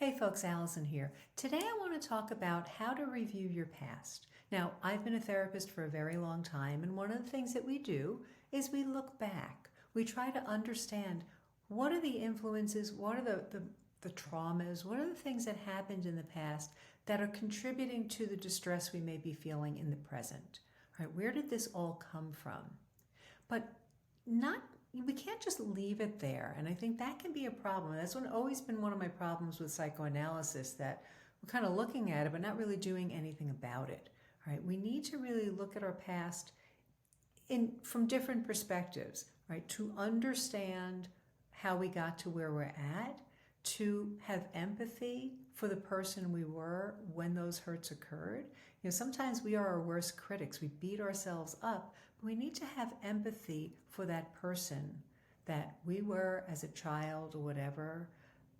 Hey folks, Allison here. Today I want to talk about how to review your past. Now, I've been a therapist for a very long time, and one of the things that we do is we look back. We try to understand what are the influences, what are the traumas, what are the things that happened in the past that are contributing to the distress we may be feeling in the present. All right, where did this all come from? But not we can't just leave it there, and I think that can be a problem. That's always been one of my problems with psychoanalysis, that we're kind of looking at it but not really doing anything about it. All right, we need to really look at our past from different perspectives, right, to understand how we got to where we're at, to have empathy for the person we were when those hurts occurred. Sometimes we are our worst critics. We beat ourselves up. But we need to have empathy for that person that we were as a child or whatever,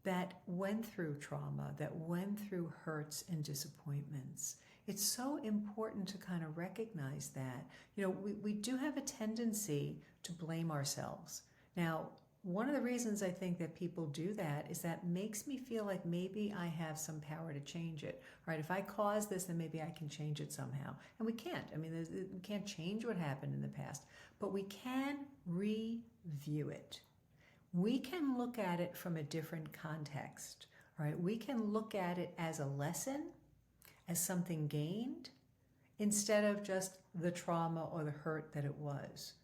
that went through trauma, that went through hurts and disappointments. It's so important to kind of recognize that. We do have a tendency to blame ourselves. Now, one of the reasons I think that people do that is that makes me feel like maybe I have some power to change it. Right? If I cause this, then maybe I can change it somehow. And we can't. I mean, we can't change what happened in the past, but we can review it. We can look at it from a different context. Right? We can look at it as a lesson, as something gained, instead of just the trauma or the hurt that it was.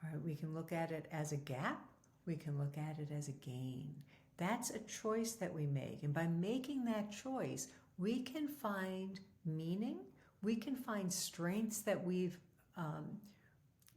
All right? We can look at it as a gap. We can look at it as a gain. That's a choice that we make. And by making that choice, we can find meaning. We can find strengths that we've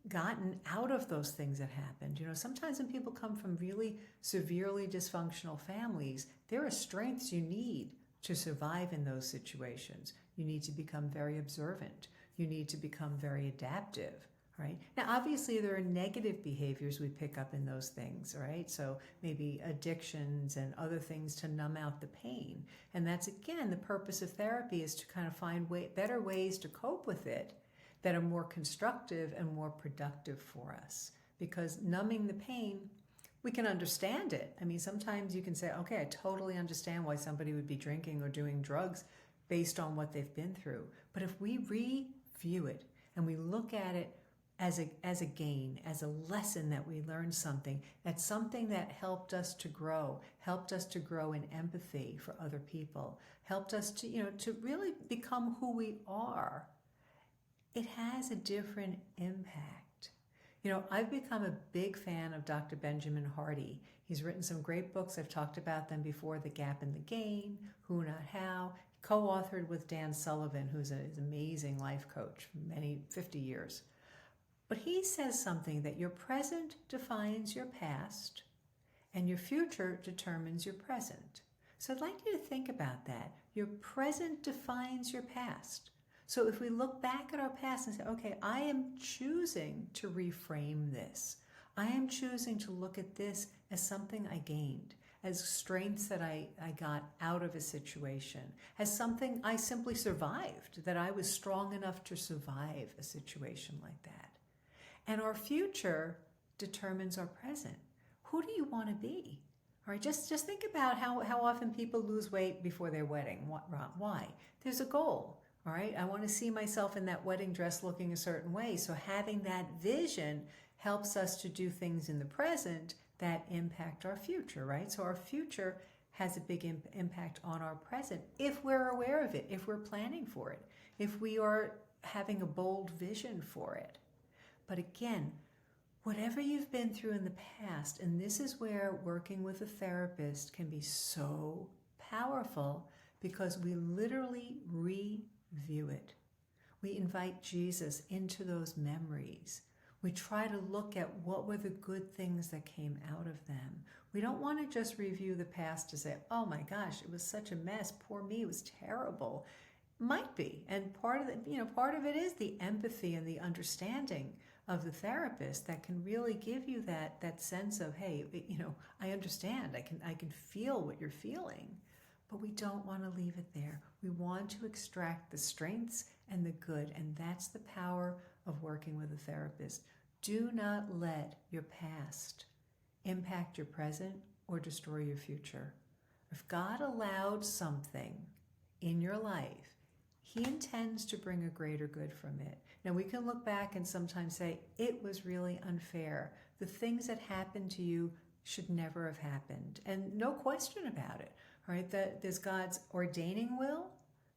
gotten out of those things that happened. Sometimes when people come from really severely dysfunctional families, there are strengths you need to survive in those situations. You need to become very observant. You need to become very adaptive. Right? Now, obviously, there are negative behaviors we pick up in those things, right? So maybe addictions and other things to numb out the pain. And that's, again, the purpose of therapy, is to kind of find better ways to cope with it that are more constructive and more productive for us. Because numbing the pain, we can understand it. I mean, sometimes you can say, okay, I totally understand why somebody would be drinking or doing drugs based on what they've been through. But if we review it and we look at it as a gain, as a lesson that we learned something, that's something that helped us to grow in empathy for other people, helped us to really become who we are, it has a different impact. I've become a big fan of Dr. Benjamin Hardy. He's written some great books. I've talked about them before: The Gap and the Gain, Who Not How, co-authored with Dan Sullivan, who's an amazing life coach for 50 years. But he says something that your present defines your past and your future determines your present. So I'd like you to think about that. Your present defines your past. So if we look back at our past and say, okay, I am choosing to reframe this. I am choosing to look at this as something I gained, as strengths that I got out of a situation, as something I simply survived, that I was strong enough to survive a situation like that. And our future determines our present. Who do you want to be? All right, just think about how often people lose weight before their wedding. Why? There's a goal. All right, I want to see myself in that wedding dress looking a certain way. So having that vision helps us to do things in the present that impact our future, right? So our future has a big impact on our present if we're aware of it, if we're planning for it, if we are having a bold vision for it. But again, whatever you've been through in the past, and this is where working with a therapist can be so powerful, because we literally review it. We invite Jesus into those memories. We try to look at what were the good things that came out of them. We don't want to just review the past to say, oh my gosh, it was such a mess. Poor me, it was terrible. Might be. And part of it is the empathy and the understanding of the therapist that can really give you that sense of, hey, I understand. I can feel what you're feeling. But we don't want to leave it there. We want to extract the strengths and the good, and that's the power of working with a therapist. Do not let your past impact your present or destroy your future. If God allowed something in your life, He intends to bring a greater good from it. Now, we can look back and sometimes say, it was really unfair. The things that happened to you should never have happened. And no question about it, right? That there's God's ordaining will,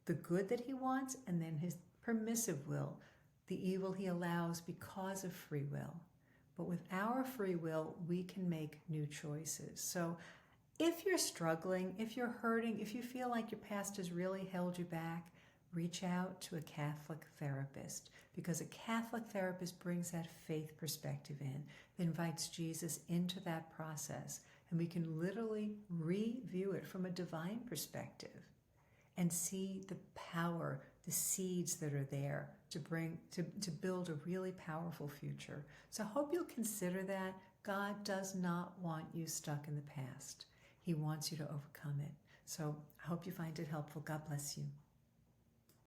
the good that He wants, and then His permissive will, the evil He allows because of free will. But with our free will, we can make new choices. So if you're struggling, if you're hurting, if you feel like your past has really held you back, reach out to a Catholic therapist, because a Catholic therapist brings that faith perspective in, invites Jesus into that process, and we can literally review it from a divine perspective and see the power, the seeds that are there to build a really powerful future. So I hope you'll consider that. God does not want you stuck in the past. He wants you to overcome it. So I hope you find it helpful. God bless you.